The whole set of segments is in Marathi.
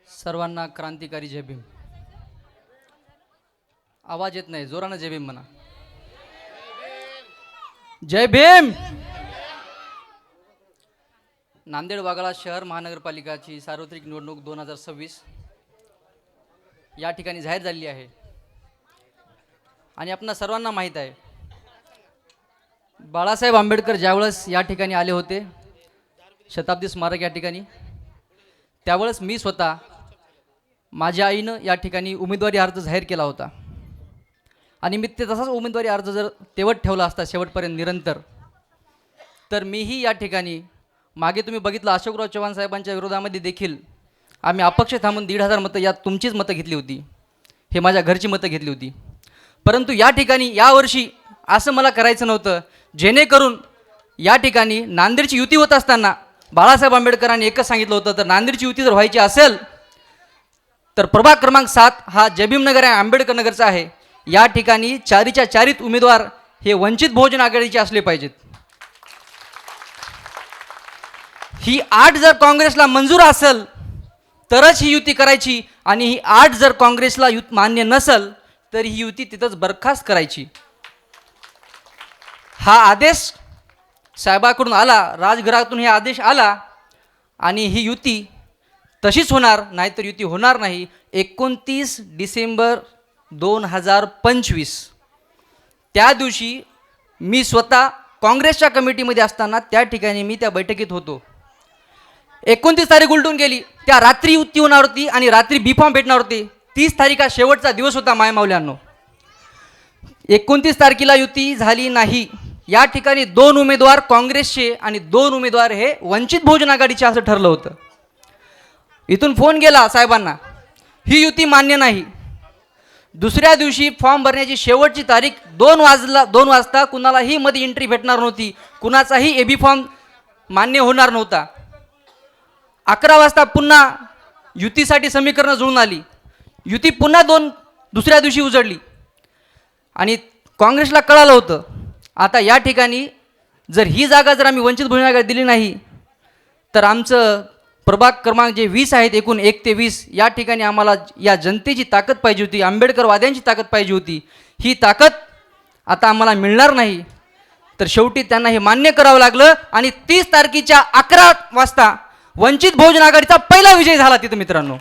सर्वांना क्रांतिकारी जय भीम. आवाज येत नाही, जोरानं जय भीम म्हणा. जय भीम. नांदेड वाघाळा शहर महानगरपालिकाची सार्वत्रिक निवडणूक 2026 या ठिकाणी जाहीर झाली आहे. आणि आपणा सर्वांना माहीत आहे, बाळासाहेब आंबेडकर ज्यावेळेस या ठिकाणी आले होते शताब्दी स्मारक या ठिकाणी, त्यावेळेस मी स्वतः माझ्या आईनं या ठिकाणी उमेदवारी अर्ज जाहीर केला होता. आणि मी ते तसाच उमेदवारी अर्ज जर तेवढ ठेवला असता शेवटपर्यंत निरंतर, तर मीही या ठिकाणी मागे तुम्ही बघितलं अशोकराव चव्हाण साहेबांच्या विरोधामध्ये देखील आम्ही अपक्ष थांबून 1,500 मतं, यात तुमचीच मतं घेतली होती, हे माझ्या घरची मतं घेतली होती. परंतु या ठिकाणी यावर्षी असं मला करायचं नव्हतं, जेणेकरून या ठिकाणी नांदेडची युती होत असताना बाळासाहेब आंबेडकरांनी एकच सांगितलं होतं, तर नांदेडची युती जर व्हायची असेल तर प्रभाग क्रमांक 7 हा जयभीमनगर आहे, आंबेडकर नगरचा आहे. या ठिकाणी चारीच्या चारीत उमेदवार हे वंचित बहुजन आघाडीचे असले पाहिजेत. ही 8 जर काँग्रेसला मंजूर असेल तरच ही युती करायची, आणि ही 8 जर काँग्रेसला मान्य नसेल तर ही युती तिथंच बरखास्त करायची. हा आदेश साहेबाकडून आला, राजघरातून हे आदेश आला, आणि ही युती तशीच होणार, नाहीतर युती होणार नाही. 29 डिसेंबर 2025 त्या दिवशी मी स्वतः काँग्रेसच्या कमिटीमध्ये असताना त्या ठिकाणी मी त्या बैठकीत होतो. 29 तारीख उलटून गेली, त्या रात्री युती होणार होती आणि रात्री बी फॉर्म भेटणार होते. 30 तारीख हा शेवटचा दिवस होता मायमावल्यांनो. 29 तारखेला युती झाली नाही. या ठिकाणी 2 उमेदवार काँग्रेसचे आणि 2 उमेदवार हे वंचित बहुजन आघाडीचे असं ठरलं होतं. इथून फोन गेला साहेबांना, ही युती मान्य नाही. दुसऱ्या दिवशी फॉर्म भरण्याची शेवटची तारीख 2 वाजता कुणालाही मध्ये एंट्री भेटणार नव्हती, कुणाचाही एबी फॉर्म मान्य होणार नव्हता. 11 वाजता पुन्हा युतीसाठी समीकरणं जुळून आली. युती पुन्हा दुसऱ्या दिवशी उजडली आणि काँग्रेसला कळालं होतं, आता या ठिकाणी जर ही जागा जर आम्ही वंचित बहुजन आघाडीला दिली नाही तर आमचं प्रभाग क्रमांक जे 20 आहेत, एकूण 1 ते 20 या ठिकाणी आम्हाला या जनतेची ताकद पाहिजे होती, आंबेडकरवाद्यांची ताकद पाहिजे होती. ही ताकद आता आम्हाला मिळणार नाही. तर शेवटी त्यांना हे मान्य करावं लागलं आणि 30 तारखेच्या 11 वाजता वंचित बहुजन आघाडीचा पहिला विजय झाला तिथं मित्रांनो.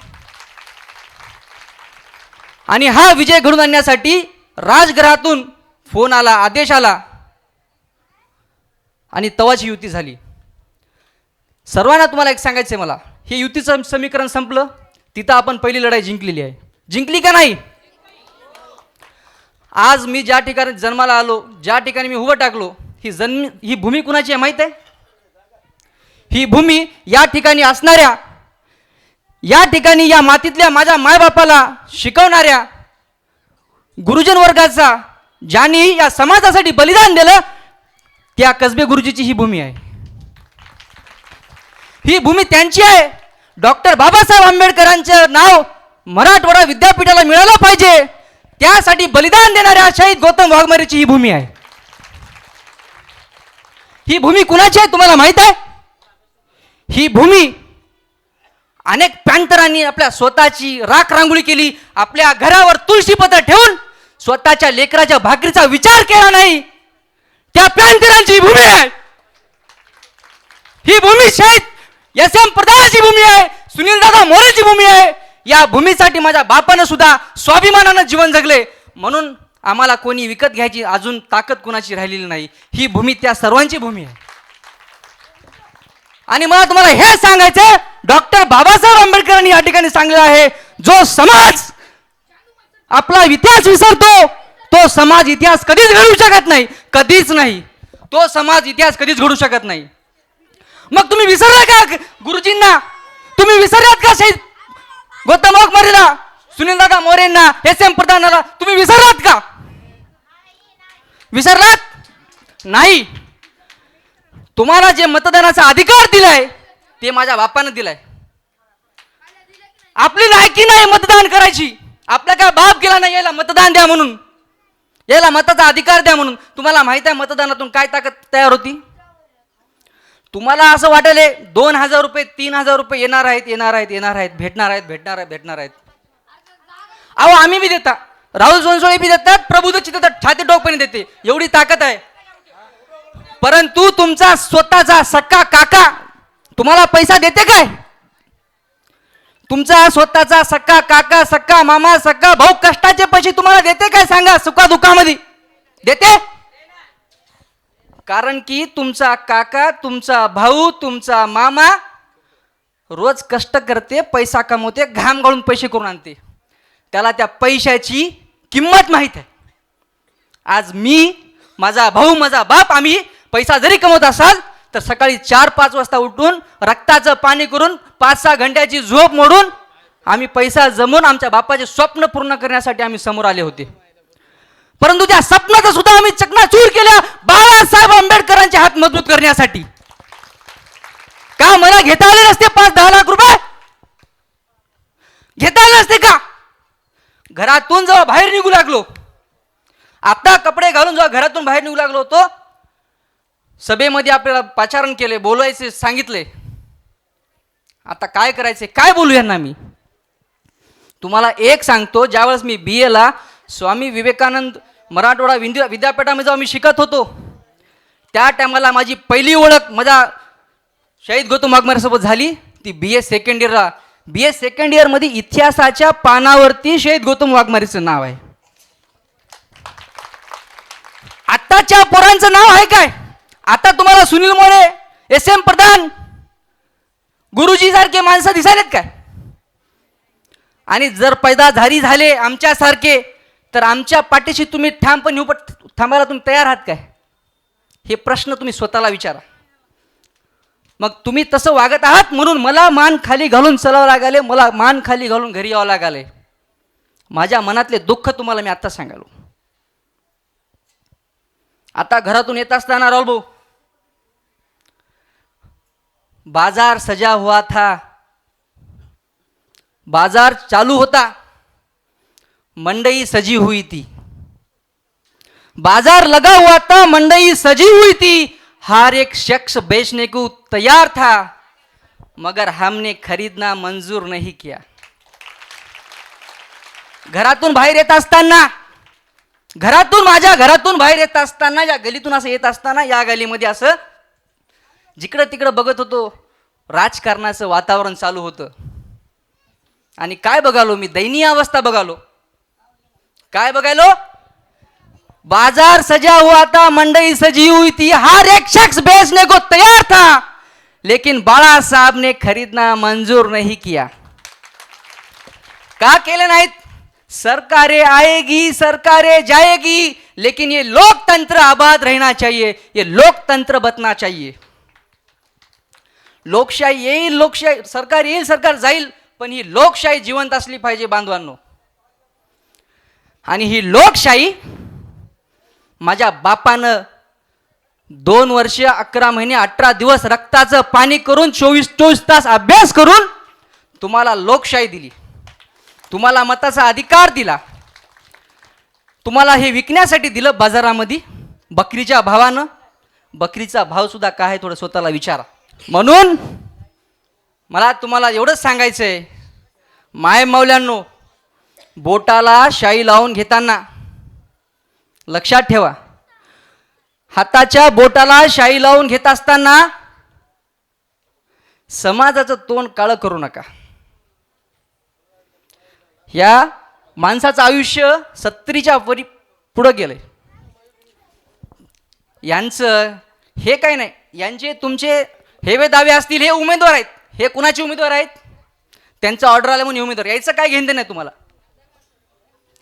आणि हा विजय घडून आणण्यासाठी राजघरातून फोन आला, आदेश आला आणि तवाची युती झाली. सर्वांना तुम्हाला एक सांगायचं आहे मला, हे युतीचं समीकरण संपलं, तिथं आपण पहिली लढाई जिंकलेली आहे. जिंकली का नाही? आज मी ज्या ठिकाणी जन्माला आलो, ज्या ठिकाणी मी उभं टाकलो, ही भूमी कुणाची आहे माहीत आहे? ही भूमी या ठिकाणी असणाऱ्या, या ठिकाणी या मातीतल्या माझ्या मायबापाला शिकवणाऱ्या गुरुजन वर्गाचा, ज्यांनी या समाजासाठी बलिदान दिलं, त्या कसबे गुरुजीची ही भूमी आहे. ही भूमी त्यांची आहे. डॉक्टर बाबासाहेब आंबेडकरांचं नाव मराठवाडा विद्यापीठाला मिळालं पाहिजे, त्यासाठी बलिदान देणाऱ्या शहीद गौतम वाघमारेची ही भूमी आहे. ही भूमी कुणाची आहे तुम्हाला माहित आहे? ही भूमी अनेक पॅंथरांनी आपल्या स्वतःची राख रांगोळी केली, आपल्या घरावर तुळशीपत्र ठेवून स्वतःच्या लेकराच्या भाकरीचा विचार केला नाही, त्या पॅंथरांची भूमी आहे. ही भूमी शहीद एस.एम. प्रधानची भूमी आहे, सुनीलदादा मोरेची भूमी आहे. या भूमीसाठी माझ्या बापानं सुद्धा स्वाभिमानानं जीवन जगले, म्हणून आम्हाला कोणी विकत घ्यायची अजून ताकद कुणाची राहिलेली नाही. ही भूमी त्या सर्वांची भूमी आहे. आणि मला तुम्हाला हे सांगायचं, डॉक्टर बाबासाहेब आंबेडकरांनी या ठिकाणी सांगितलं आहे, जो समाज आपला इतिहास विसरतो तो समाज इतिहास कधीच घडू शकत नाही, कधीच नाही. तो समाज इतिहास कधीच घडू शकत नाही. मग तुम्ही विसरला का गुरुजींना? तुम्ही विसरलात का शहीद गौतम वाघमारेला, सुनीलदादा मोरेंना, एस.एम. प्रधानाला? तुम्ही विसरलात का? विसरलात नाही. तुम्हाला जे मतदानाचा अधिकार दिलाय ते माझ्या बापानं दिलाय. आपली लायकी नाही मतदान करायची, आपला काय बाप गेला नाही याला मतदान द्या म्हणून, याला मताचा अधिकार द्या म्हणून. तुम्हाला माहित आहे मतदानातून काय ताकद तयार होती? तुम्हाला असं वाटेल 2,000 रुपये 3,000 रुपये येणार आहेत येणार आहेत येणार आहेत भेटणार आहेत भेटणार आहेत भेटणार आहेत. अहो आम्ही बी देता, राहुल सोनसोळे बी देतात, प्रबुद्धची देतात, छाती टोकपणे देते, एवढी ताकद आहे. परंतु तुमचा स्वतःचा सक्का काका तुम्हाला पैसा देते काय? तुमचा स्वतःचा सक्का काका, सक्का मामा, सक्का भाऊ कष्टाचे पैसे तुम्हाला देते काय? सांगा, सुखा दुःखामध्ये देते? कारण की तुमचा काका, तुमचा भाऊ, तुमचा मामा रोज कष्ट करते, पैसा कमवते, घाम गाळून पैसे करून आणते, त्याला त्या पैशाची किंमत माहीत आहे. आज मी, माझा भाऊ, माझा बाप, आम्ही पैसा जरी कमवत असाल तर सकाळी 4-5 वाजता उठून रक्ताचं पाणी करून 5-6 घंट्याची झोप मोडून आम्ही पैसा जमवून आमच्या बापाचे स्वप्न पूर्ण करण्यासाठी आम्ही समोर आले होते. परंतु त्या स्वप्नाचा सुद्धा आम्ही चकनाचूर केल्या बाळासाहेब आंबेडकरांचे हात मजबूत करण्यासाठी. का मला घेता आले नसते 5-10 लाख रुपये? घेता आले नसते का? घरातून जेव्हा बाहेर निघू लागलो, आता कपडे घालून जेव्हा घरातून बाहेर निघू लागलो होतो, सभेमध्ये आपल्याला पाचारण केले, बोलायचे सांगितले. आता काय करायचे, काय बोलू यांना मी? तुम्हाला एक सांगतो, ज्यावेळेस मी BA ला स्वामी विवेकानंद मराठवाडा विद्यापीठामध्ये जेव्हा मी शिकत होतो, त्या टायमाला माझी पहिली ओळख माझ्या शहीद गौतम वाघमारेसोबत झाली. ती BA सेकंड इयरला, BA सेकंड इयरमध्ये इतिहासाच्या पानावरती शहीद गौतम वाघमारेचं नाव आहे. आताच्या पोरांचं नाव आहे काय? आता तुम्हाला सुनील मोरे, SM प्रधान, गुरुजी सारखे माणसं दिसायलेत काय? आणि जर पैदाधारी झाले आमच्यासारखे तर आमच्या पाठीशी तुम्ही ठामपणे थांबायला तुम्ही तयार आहात काय? हे प्रश्न तुम्ही स्वतःला विचारा. मग तुम्ही तसं वागत आहात म्हणून मला मान खाली घालून चलावं लागाले, मला मान खाली घालून घरी यावं लागाले. माझ्या मनातले दुःख तुम्हाला मी आता सांगालो. आता घरातून येत असताना राहुल भाऊ, बाजार सजा हुआ था, बाजार चालू होता, मंडई सजी हुई थी. बाजार लगा हुआ था, मंडई सजी हुई थी, हर एक शख्स बेचने को तैयार था, मगर हमने खरीदना मंजूर नहीं किया. घरातून बाहेर येत असताना, माझ्या घरातून बाहेर येत असताना, या गलीतून असं येत असताना, या गलीमध्ये असं जिकडं तिकडं बघत होतो, राजकारणाचं वातावरण चालू होतं. आणि काय बघालो मी? दयनीय अवस्था बघालो. काय बघायलो? बाजार सजा हुआ था, मंडई सजी हुई थी, हर एक शख्स बेचने को तैयार था, लेकिन बाळा साहब ने खरीदना मंजूर नहीं किया. का केले नाहीत? सरकारें आएगी, सरकारें जाएगी, लेकिन ये लोकतंत्र आबाद रहना चाहिए, ये लोकतंत्र बचना चाहिए. लोकशाही येईल, लोकशाही सरकार येईल, सरकार जाईल, पण ही लोकशाही जिवंत असली पाहिजे बांधवांनो. आणि ही लोकशाही माझ्या बापानं 2 वर्ष 11 महिने 18 दिवस रक्ताचं पाणी करून 24 तास अभ्यास करून तुम्हाला लोकशाही दिली, तुम्हाला मताचा अधिकार दिला, तुम्हाला हे विकण्यासाठी दिलं बाजारामध्ये बकरीच्या भावानं. बकरीचा भाव सुद्धा काय आहे थोडं स्वतःला विचारा. म्हणून मला तुम्हाला एवढंच सांगायचं आहे, माय मौल्यांनो, बोटाला शाई लावून घेताना लक्षात ठेवा, हाताच्या बोटाला शाई लावून घेत असताना समाजाचं तोंड काळं करू नका. या माणसाचं आयुष्य 70च्या पुढं गेलंय. यांचं हे काही नाही, यांचे तुमचे हेवे दावे असतील, हे उमेदवार आहेत. हे कुणाचे उमेदवार आहेत? त्यांचा ऑर्डर आला म्हणून उमेदवार यायचं काय घेणं नाही तुम्हाला.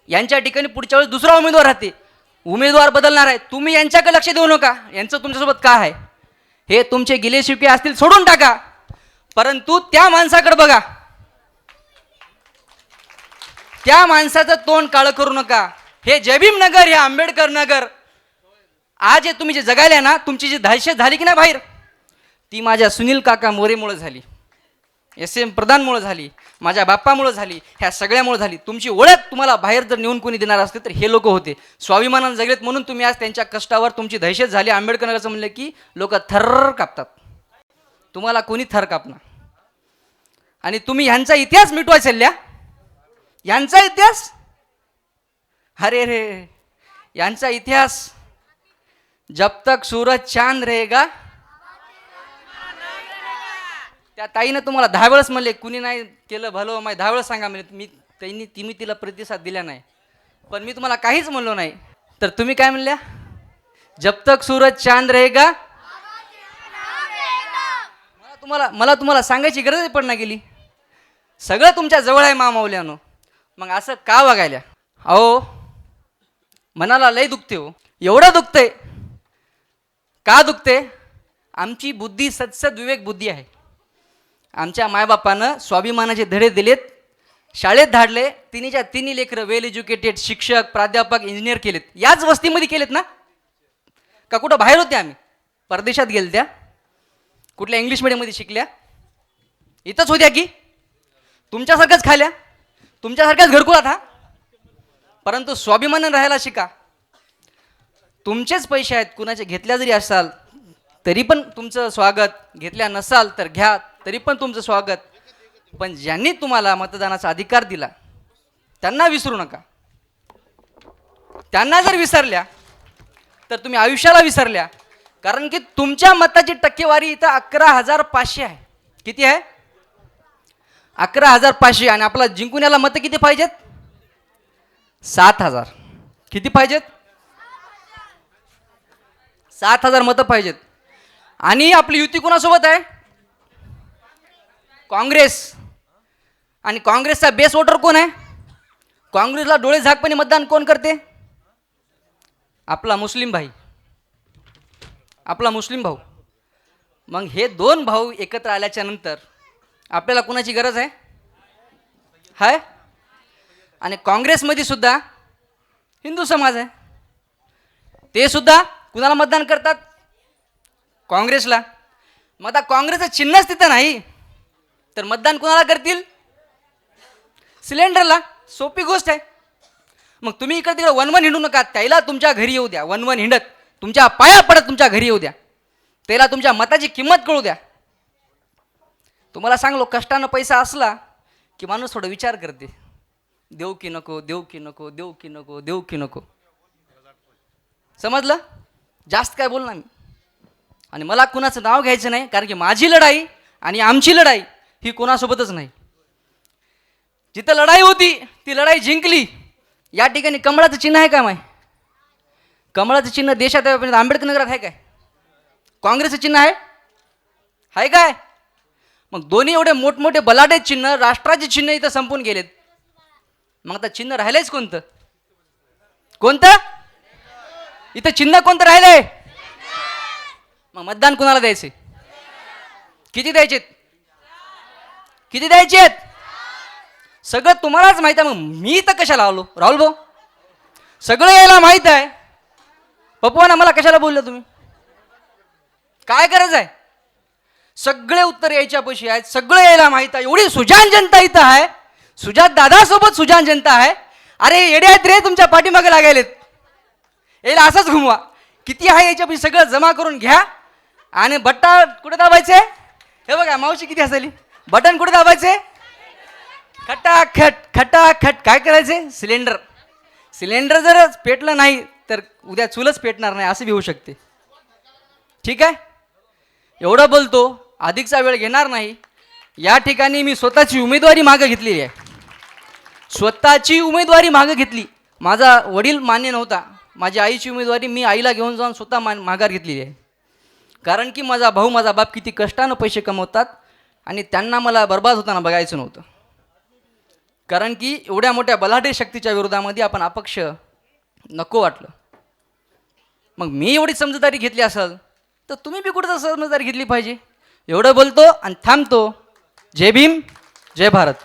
यांच्या ठिकाणी पुढच्या वेळेस दुसरा उमेदवार राहते, उमेदवार बदलणार आहे. तुम्ही यांच्याकडे लक्ष देऊ नका, यांचं तुमच्यासोबत काय आहे हे तुमचे गिले शिके असतील सोडून टाका. परंतु त्या माणसाकडे बघा, त्या माणसाचं तोंड काळं करू नका. हे जयभीम नगर, हे आंबेडकर नगर, आज हे तुम्ही जे जगायला ना, तुमची जी दहशत झाली की नाही बाहेर, ती माझ्या सुनील काका मोरेमुळे झाली, SM प्रधानमुळे झाली, माझ्या बाप्पामुळे झाली, ह्या सगळ्यामुळे झाली. तुमची ओळख तुम्हाला बाहेर जर नेऊन कोणी देणार असते तर हे लोक होते. स्वाभिमानानं जगलेत म्हणून तुम्ही आज त्यांच्या कष्टावर तुमची दहशत झाली. आंबेडकर नगरचं म्हणलं की लोक थर्र कापतात. तुम्हाला कोणी थर कापणार. आणि तुम्ही ह्यांचा इतिहास मिटवाय चालल्या. यांचा इतिहास, अरे रे, यांचा इतिहास जब तक सूरज चांद रहेगा. त्या ताईनं तुम्हाला 10 वेळेस म्हणले कुणी नाही केलं भलं माय, 10 वेळेस सांगा म्हणजे तुम्ही तिला प्रतिसाद दिला नाही. पण मी तुम्हाला काहीच म्हणलो नाही. तर तुम्ही काय म्हणल्या, जब तक सूरज चांद रहेगा. मला तुम्हाला सांगायची गरज पडणार गेली. सगळं तुमच्या जवळ आहे मामावल्यानं. मग असं का वागायला. अहो मनाला लय दुखते हो. एवढं दुखते. का दुखते. आमची बुद्धी सत्सद विवेक बुद्धी आहे. आमच्या मायबापानं स्वाभिमानाचे धडे दिलेत, शाळेत धाडले. तिन्हीच्या तिन्ही लेकरं वेल एज्युकेटेड, शिक्षक, प्राध्यापक, इंजिनियर केलेत. याच वस्तीमध्ये केलेत ना, का कुठं बाहेर होत्या. आम्ही परदेशात गेल त्या, कुठल्या इंग्लिश मिडियममध्ये शिकल्या. इथंच होत्या की तुमच्यासारख्याच खाल्या, तुमच्यासारख्याच घरकुलात. हा, परंतु स्वाभिमानानं राहायला शिका. तुमचेच पैसे आहेत, कुणाचे घेतल्या जरी असाल तरी पण तुमचं स्वागत, घेतल्या नसाल तर घ्या तरी पण तुमचं स्वागत. पण ज्यांनी तुम्हाला मतदानाचा अधिकार दिला त्यांना विसरू नका. त्यांना जर विसरल्या तर तुम्ही आयुष्याला विसरल्या. कारण की तुमच्या मताची टक्केवारी इथं 11,500 आहे. किती आहे. 11,500. आणि आपला जिंकून याला मतं किती पाहिजेत. 7,000. किती पाहिजेत. 7,000 मतं पाहिजेत. आणि आपली युती कोणासोबत आहे. काँग्रेस. आणि काँग्रेसचा बेस वोटर कोण आहे. काँग्रेसला डोळे झाकपणे मतदान कोण करते. आपला मुस्लिम भाई, आपला मुस्लिम भाऊ. मग हे दोन भाऊ एकत्र आल्याच्या नंतर आपल्याला कोणाची गरज आहे. हाय. आणि काँग्रेसमध्ये सुद्धा हिंदू समाज आहे. ते सुद्धा कुणाला मतदान करतात. काँग्रेसला. मग आता काँग्रेसचं चिन्हच तिथं नाही तर मतदान कुणाला करतील. सिलेंडरला. सोपी गोष्ट आहे. मग तुम्ही इकडे तिकडे वन हिंडू नका. त्याला तुमच्या घरी येऊ द्या. वन हिंडत तुमच्या पाया पडत तुमच्या घरी येऊ द्या. त्याला तुमच्या मताची किंमत कळू द्या. तुम्हाला सांगलो, कष्टानं पैसा असला की माणूस थोडा विचार करते, देऊ की नको, देऊ की नको, देऊ की नको, देऊ की नको. समजलं. जास्त काय बोलणार मी. आणि मला कुणाचं नाव घ्यायचं नाही, कारण की माझी लढाई आणि आमची लढाई ही कोणासोबतच नाही. जिथं लढाई होती ती लढाई जिंकली. या ठिकाणी कमळाचं चिन्ह आहे का माय. कमळाचं चिन्ह देशात आहे, आंबेडकर नगरात आहे काय. काँग्रेसचं चिन्ह आहे काय. मग दोन्ही एवढे मोठमोठे बलाढ्य चिन्ह, राष्ट्राचे चिन्ह इथं संपून गेलेत. मग आता चिन्ह राहिलंयच कोणतं. कोणतं. इथं चिन्ह कोणतं राहिलंय. मग मतदान कोणाला द्यायचे. किती द्यायचेत. किती द्यायचेत. सगळं तुम्हालाच माहित आहे. मग मी तर कशाला आलो. राहुल भाऊ, सगळं यायला माहित आहे. पप्पांना मला कशाला बोललं तुम्ही. काय गरज आहे. सगळे उत्तर यायच्या पैसे आहेत. सगळं यायला माहित आहे. एवढी सुजान जनता इथं आहे. सुजात दादासोबत सुजान जनता आहे. अरे येडे आहेत रे तुमच्या पाठीमागे लागायलेत. याला असंच घुमवा. किती आहे याच्या पैसे सगळं जमा करून घ्या. आणि बट्टा कुठे दाबायचे. हे बघा मावशी किती हसायली. बटन कुठे दाबायचे. खटाखट खटाखट. काय करायचे. सिलेंडर. सिलेंडर जर पेटलं नाही तर उद्या चूलच पेटणार नाही, असं बी होऊ शकते. ठीक आहे. एवढं बोलतो, अधिकचा वेळ घेणार नाही. या ठिकाणी मी स्वतःची उमेदवारी मागं घेतलेली आहे. स्वतःची उमेदवारी मागं घेतली. माझा वडील मान्य नव्हता. माझी आईची उमेदवारी मी आईला घेऊन जाऊन स्वतः माघार घेतलेली आहे. कारण की माझा भाऊ, माझा बाप किती कष्टानं पैसे कमवतात आणि त्यांना मला बर्बाद होताना बघायचं नव्हतं. कारण की एवढ्या मोठ्या बलाढ्य शक्तीच्या विरोधामध्ये आपण अपक्ष नको वाटलं. मग मी एवढी समजदारी घेतली असेल तर तुम्ही बी कुठं समजदारी घेतली पाहिजे. एवढं बोलतो आणि थांबतो. जय भीम, जय भारत.